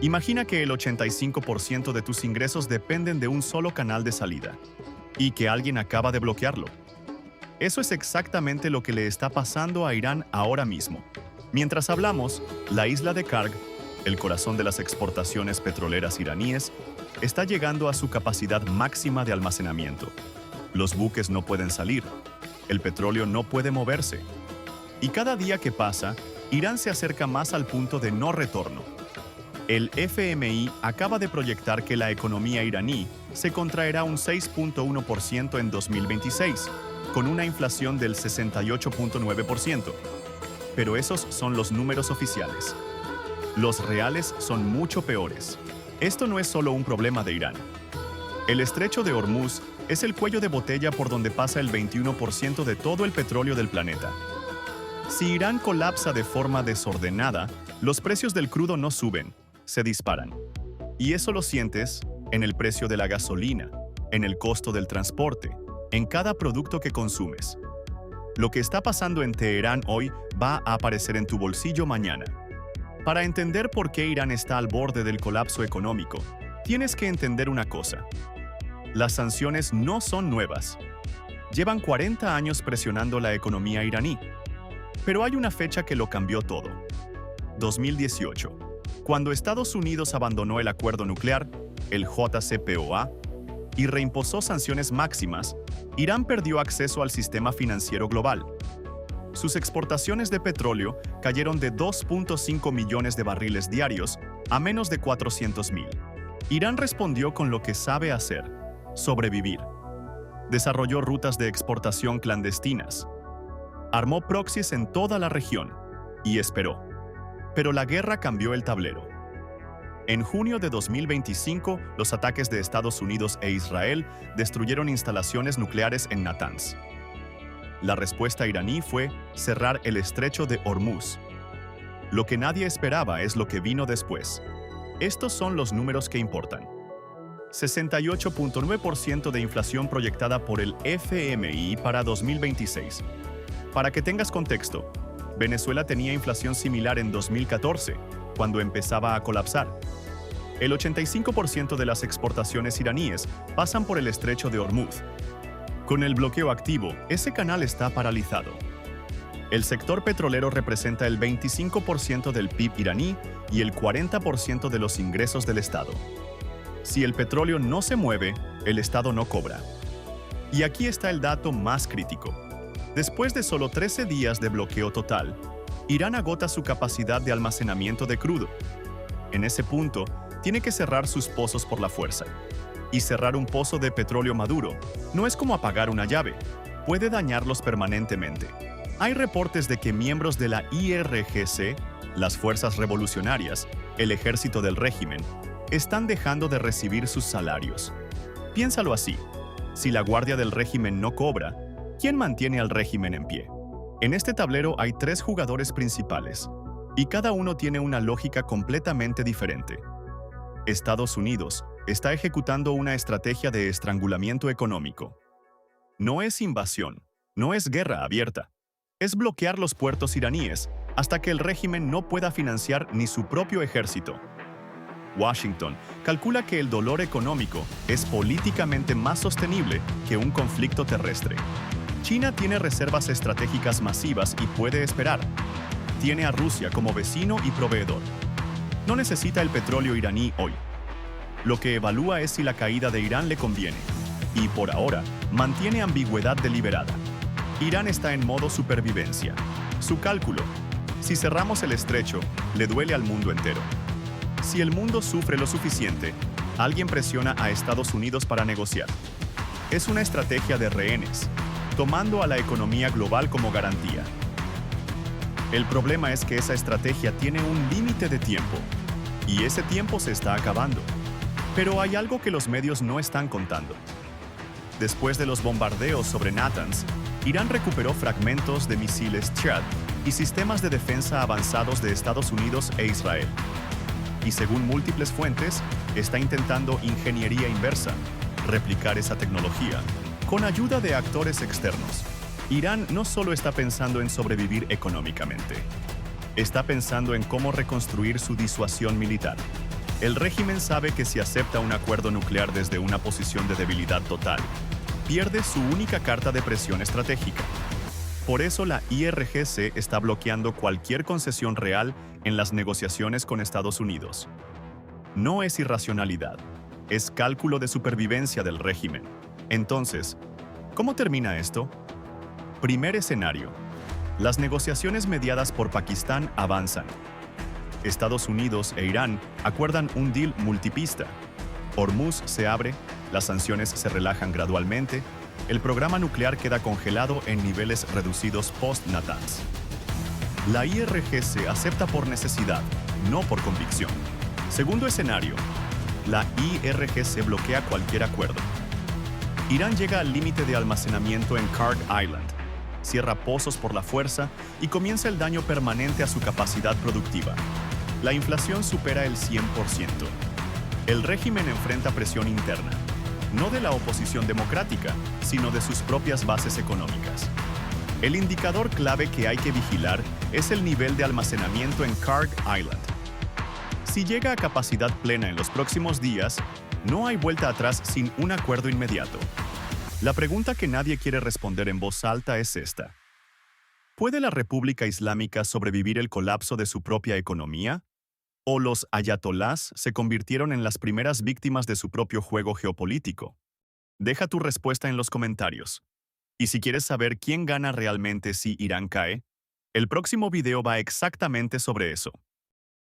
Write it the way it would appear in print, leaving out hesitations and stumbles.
Imagina que el 85% de tus ingresos dependen de un solo canal de salida y que alguien acaba de bloquearlo. Eso es exactamente lo que le está pasando a Irán ahora mismo. Mientras hablamos, la isla de Karg, el corazón de las exportaciones petroleras iraníes, está llegando a su capacidad máxima de almacenamiento. Los buques no pueden salir, el petróleo no puede moverse. Y cada día que pasa, Irán se acerca más al punto de no retorno. El FMI acaba de proyectar que la economía iraní se contraerá un 6.1% en 2026, con una inflación del 68.9%. Pero esos son los números oficiales. Los reales son mucho peores. Esto no es solo un problema de Irán. El estrecho de Hormuz es el cuello de botella por donde pasa el 21% de todo el petróleo del planeta. Si Irán colapsa de forma desordenada, los precios del crudo no suben, se disparan. Y eso lo sientes en el precio de la gasolina, en el costo del transporte, en cada producto que consumes. Lo que está pasando en Teherán hoy va a aparecer en tu bolsillo mañana. Para entender por qué Irán está al borde del colapso económico, tienes que entender una cosa. Las sanciones no son nuevas. Llevan 40 años presionando la economía iraní. Pero hay una fecha que lo cambió todo. 2018. Cuando Estados Unidos abandonó el acuerdo nuclear, el JCPOA, y reimpuso sanciones máximas, Irán perdió acceso al sistema financiero global. Sus exportaciones de petróleo cayeron de 2.5 millones de barriles diarios a menos de 400.000. Irán respondió con lo que sabe hacer: sobrevivir. Desarrolló rutas de exportación clandestinas. Armó proxies en toda la región y esperó. Pero la guerra cambió el tablero. En junio de 2025, los ataques de Estados Unidos e Israel destruyeron instalaciones nucleares en Natanz. La respuesta iraní fue cerrar el estrecho de Hormuz. Lo que nadie esperaba es lo que vino después. Estos son los números que importan. 68.9% de inflación proyectada por el FMI para 2026. Para que tengas contexto, Venezuela tenía inflación similar en 2014, cuando empezaba a colapsar. El 85% de las exportaciones iraníes pasan por el estrecho de Hormuz. Con el bloqueo activo, ese canal está paralizado. El sector petrolero representa el 25% del PIB iraní y el 40% de los ingresos del Estado. Si el petróleo no se mueve, el Estado no cobra. Y aquí está el dato más crítico. Después de solo 13 días de bloqueo total, Irán agota su capacidad de almacenamiento de crudo. En ese punto, tiene que cerrar sus pozos por la fuerza. Y cerrar un pozo de petróleo maduro no es como apagar una llave, puede dañarlos permanentemente. Hay reportes de que miembros de la IRGC, las fuerzas revolucionarias, el ejército del régimen, están dejando de recibir sus salarios. Piénsalo así: si la guardia del régimen no cobra, ¿quién mantiene al régimen en pie? En este tablero hay 3 jugadores principales, y cada uno tiene una lógica completamente diferente. Estados Unidos está ejecutando una estrategia de estrangulamiento económico. No es invasión, no es guerra abierta. Es bloquear los puertos iraníes hasta que el régimen no pueda financiar ni su propio ejército. Washington calcula que el dolor económico es políticamente más sostenible que un conflicto terrestre. China tiene reservas estratégicas masivas y puede esperar. Tiene a Rusia como vecino y proveedor. No necesita el petróleo iraní hoy. Lo que evalúa es si la caída de Irán le conviene. Y por ahora, mantiene ambigüedad deliberada. Irán está en modo supervivencia. Su cálculo: si cerramos el estrecho, le duele al mundo entero. Si el mundo sufre lo suficiente, alguien presiona a Estados Unidos para negociar. Es una estrategia de rehenes, tomando a la economía global como garantía. El problema es que esa estrategia tiene un límite de tiempo, y ese tiempo se está acabando. Pero hay algo que los medios no están contando. Después de los bombardeos sobre Natanz, Irán recuperó fragmentos de misiles Scud y sistemas de defensa avanzados de Estados Unidos e Israel. Y según múltiples fuentes, está intentando ingeniería inversa, replicar esa tecnología, con ayuda de actores externos. Irán no solo está pensando en sobrevivir económicamente, está pensando en cómo reconstruir su disuasión militar. El régimen sabe que si acepta un acuerdo nuclear desde una posición de debilidad total, pierde su única carta de presión estratégica. Por eso la IRGC está bloqueando cualquier concesión real en las negociaciones con Estados Unidos. No es irracionalidad, es cálculo de supervivencia del régimen. Entonces, ¿cómo termina esto? Primer escenario. Las negociaciones mediadas por Pakistán avanzan. Estados Unidos e Irán acuerdan un deal multipista. Hormuz se abre, las sanciones se relajan gradualmente, el programa nuclear queda congelado en niveles reducidos post-Natanz. La IRGC acepta por necesidad, no por convicción. Segundo escenario. La IRGC bloquea cualquier acuerdo. Irán llega al límite de almacenamiento en Kharg Island, cierra pozos por la fuerza y comienza el daño permanente a su capacidad productiva. La inflación supera el 100%. El régimen enfrenta presión interna, no de la oposición democrática, sino de sus propias bases económicas. El indicador clave que hay que vigilar es el nivel de almacenamiento en Kharg Island. Si llega a capacidad plena en los próximos días, no hay vuelta atrás sin un acuerdo inmediato. La pregunta que nadie quiere responder en voz alta es esta. ¿Puede la República Islámica sobrevivir el colapso de su propia economía? ¿O los ayatolás se convirtieron en las primeras víctimas de su propio juego geopolítico? Deja tu respuesta en los comentarios. Y si quieres saber quién gana realmente si Irán cae, el próximo video va exactamente sobre eso.